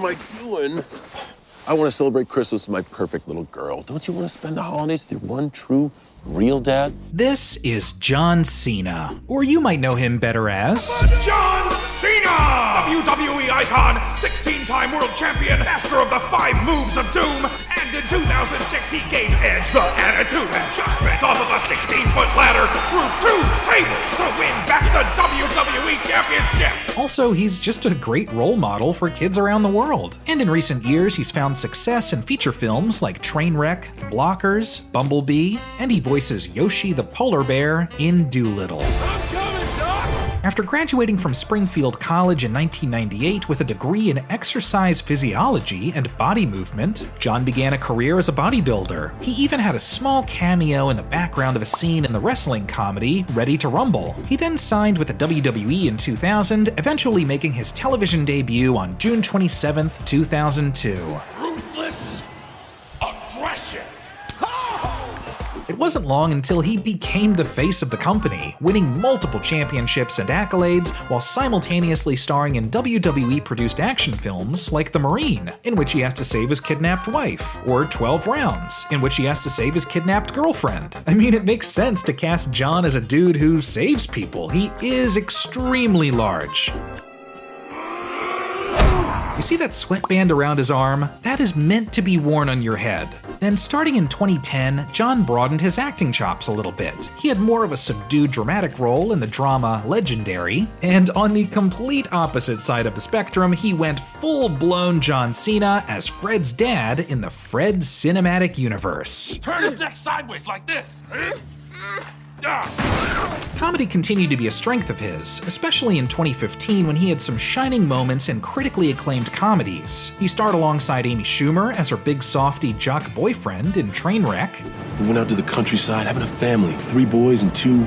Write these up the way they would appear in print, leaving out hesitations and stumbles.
am I doing? I want to celebrate Christmas with my perfect little girl. Don't you want to spend the holidays with your one true, real dad? This is John Cena, or you might know him better as... John Cena! WWE icon, 16-time world champion, master of the 5 moves of doom, and in 2006 he gave Edge the attitude and just went off of a 16-foot ladder through 2 tables to win back the WWE Championship! Also, he's just a great role model for kids around the world. And in recent years, he's found success in feature films like Trainwreck, Blockers, Bumblebee, and he voices Yoshi the Polar Bear in Dolittle. After graduating from Springfield College in 1998 with a degree in exercise physiology and body movement, John began a career as a bodybuilder. He even had a small cameo in the background of a scene in the wrestling comedy Ready to Rumble. He then signed with the WWE in 2000, eventually making his television debut on June 27, 2002. Ruthless aggression! It wasn't long until he became the face of the company, winning multiple championships and accolades while simultaneously starring in WWE-produced action films like The Marine, in which he has to save his kidnapped wife, or 12 Rounds, in which he has to save his kidnapped girlfriend. I mean, it makes sense to cast John as a dude who saves people. He is extremely large. You see that sweatband around his arm? That is meant to be worn on your head. Then starting in 2010, John broadened his acting chops a little bit. He had more of a subdued dramatic role in the drama Legendary, and on the complete opposite side of the spectrum, he went full-blown John Cena as Fred's dad in the Fred Cinematic Universe. Turn his neck sideways like this! Comedy continued to be a strength of his, especially in 2015 when he had some shining moments in critically acclaimed comedies. He starred alongside Amy Schumer as her big softy jock boyfriend in Trainwreck. We went out to the countryside having a family. 3 boys and 2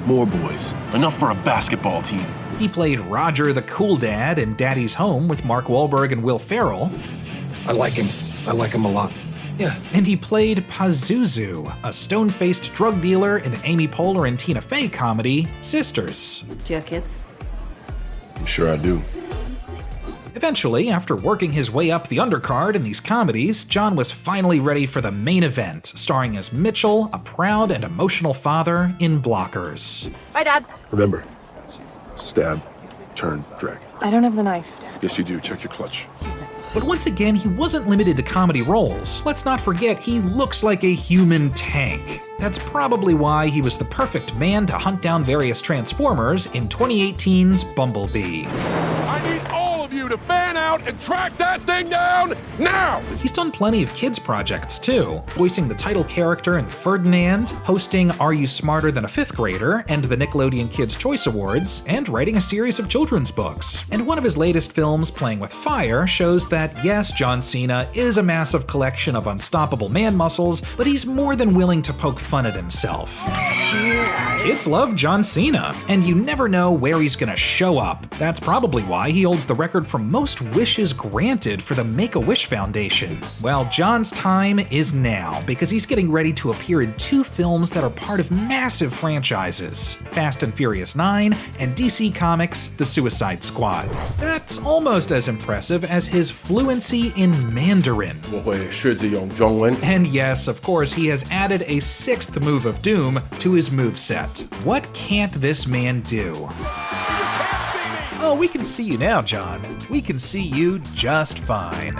more boys. Enough for a basketball team. He played Roger the Cool Dad in Daddy's Home with Mark Wahlberg and Will Ferrell. I like him. I like him a lot. Yeah. And he played Pazuzu, a stone-faced drug dealer in the Amy Poehler and Tina Fey comedy Sisters. Do you have kids? I'm sure I do. Eventually, after working his way up the undercard in these comedies, John was finally ready for the main event, starring as Mitchell, a proud and emotional father in Blockers. Bye, Dad. Remember, stab, turn, drag. I don't have the knife, Dad. Yes, you do. Check your clutch. But once again, he wasn't limited to comedy roles. Let's not forget, he looks like a human tank. That's probably why he was the perfect man to hunt down various Transformers in 2018's Bumblebee. I need all of you to fan out and track that thing down now! He's done plenty of kids projects too, voicing the title character in Ferdinand, hosting Are You Smarter Than a Fifth Grader and the Nickelodeon Kids' Choice Awards, and writing a series of children's books. And one of his latest films, Playing with Fire, shows that yes, John Cena is a massive collection of unstoppable man muscles, but he's more than willing to poke fun at himself. Kids love John Cena, and you never know where he's gonna show up. That's probably why he holds the record for most wishes granted for the Make-A-Wish Foundation. Well, John's time is now, because he's getting ready to appear in 2 films that are part of massive franchises, Fast and Furious 9 and DC Comics' The Suicide Squad. That's almost as impressive as his fluency in Mandarin. And yes, of course, he has added a 6th move of doom to his moveset. What can't this man do? Oh, we can see you now, John. We can see you just fine.